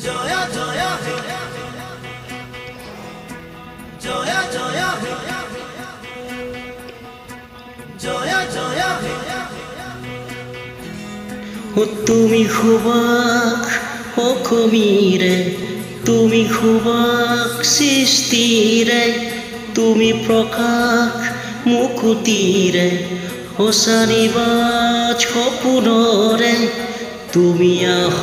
জয়া জয়া হে জয়া জয়া হে জয়া জয়া হে ও তুমি খুবাক অখমিরে তুমি খুবাক সৃষ্টিরে তুমি প্রকাশ মুকুতিরে অসানিবাজ সপোনরে তুমি আহ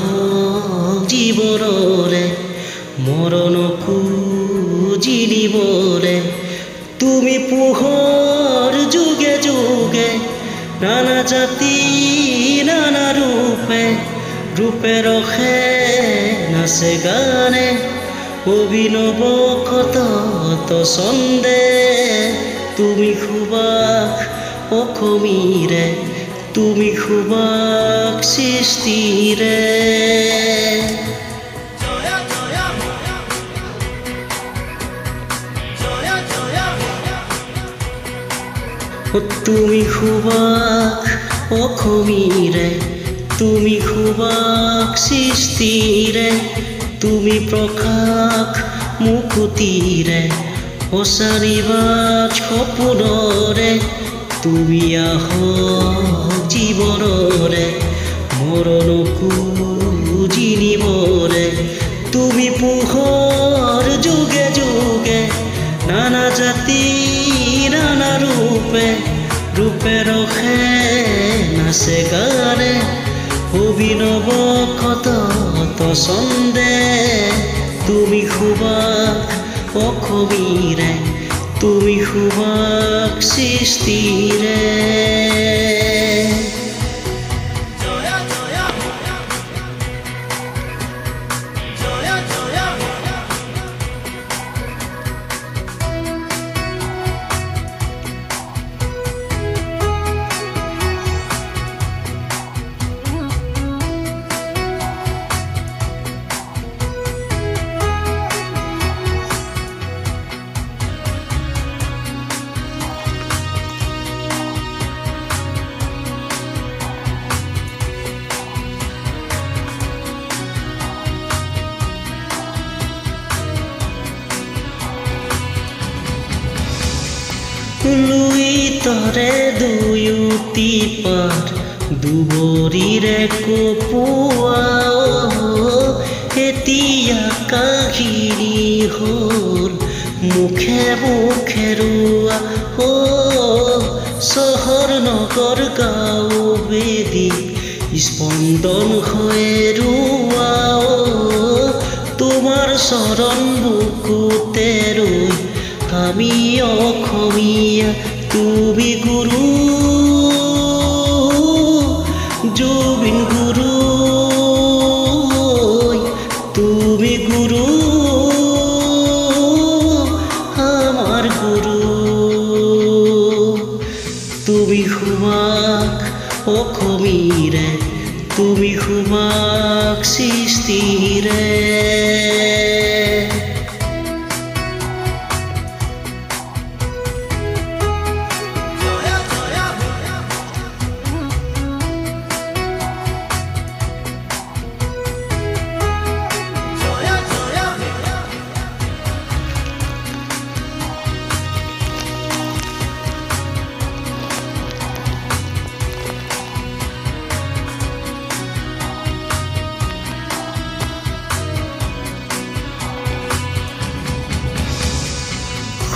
জীৱনৰে মৰণকো জিনিবৰে তুমি পোহৰ যুগে যুগে নানা জাতি নানা ৰূপে ৰূপে ৰখে নাচে গানে অভিনৱ কত ছন্দে তুমি খুবাক অখমিৰে তুমি খুবাক সৃষ্টিৰে জয়া জয়া জয়া জয়া তুমি খুবাক অখমিৰে তুমি খুবাক সৃষ্টিৰে তুমি প্ৰকাশ মুকুতিৰে অসানিবাজ সপোনৰে তুমি আহ জীৱনৰে মৰণকো জিনিবৰে তুমি পোহৰ যুগে যুগে নানা জাতি নানা ৰূপে ৰূপে ৰখে নাচে গানে অভিনৱ কত ছন্দে তুমি খুবাক অখমিৰে তুমি খুবাক সৃষ্টিৰে জয়া জয়া জয়া জয়া লুই তৰে দুয়োটি পাৰ দুবৰিৰে কপোৱা এতিয়া কাহিনী হ'ল মুখে মুখে ৰোৱা চহৰ নগৰ গাঁও বেদী স্পন্দন হৈ ৰোৱা তোমাৰ চৰণ বুকুতে ৰৈ আমি অসমীয়া তুমি গুৰু জুবিন গুৰু তুমি গুৰু আমাৰ গুৰু তুমি খুবাক অসমীৰে তুমি খুবাক সৃষ্টিৰে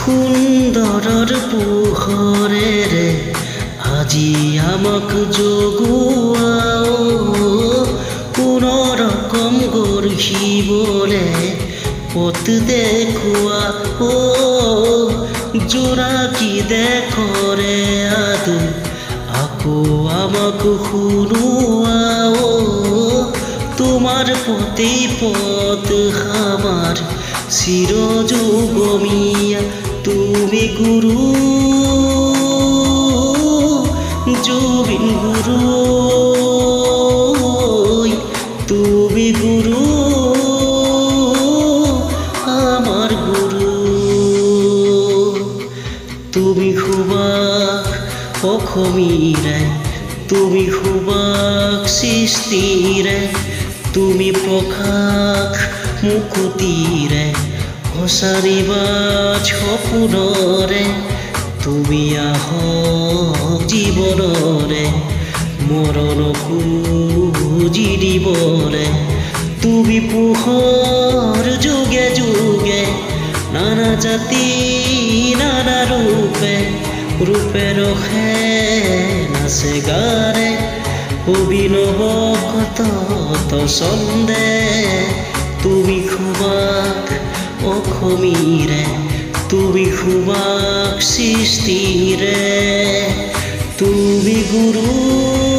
সুন্দৰৰ পোহৰেৰে আজি আমাক জগোৱা পুনৰকম গঢ়িবলে পথ দেখুৱা জোনাকী দেখৰে আদু আকৌ আমাক শুনোৱা তোমাৰ পথেই পথ আমাৰ চিৰযুগমীয়া তুমি গুৰু জুবিন গুৰু তুমি গুৰু আমাৰ গুৰু তুমি খুবাক অসমীৰে তুমি খুবাক সৃষ্টিৰে তুমি প্ৰকাশ মুকুতিৰে সঁচাৰিবা সপোনৰে তুমি আহক জীৱনৰে মৰণকো দিবৰে তুমি পোহৰ যুগে যুগে নানা জাতি নানা ৰূপে ৰূপে ৰখে নাচে গাৰে অভিনৱ কত ছন্দে তুমি খুবাক অসমীৰে তুমি খুবাক সৃষ্টিৰে তুমি গুৰু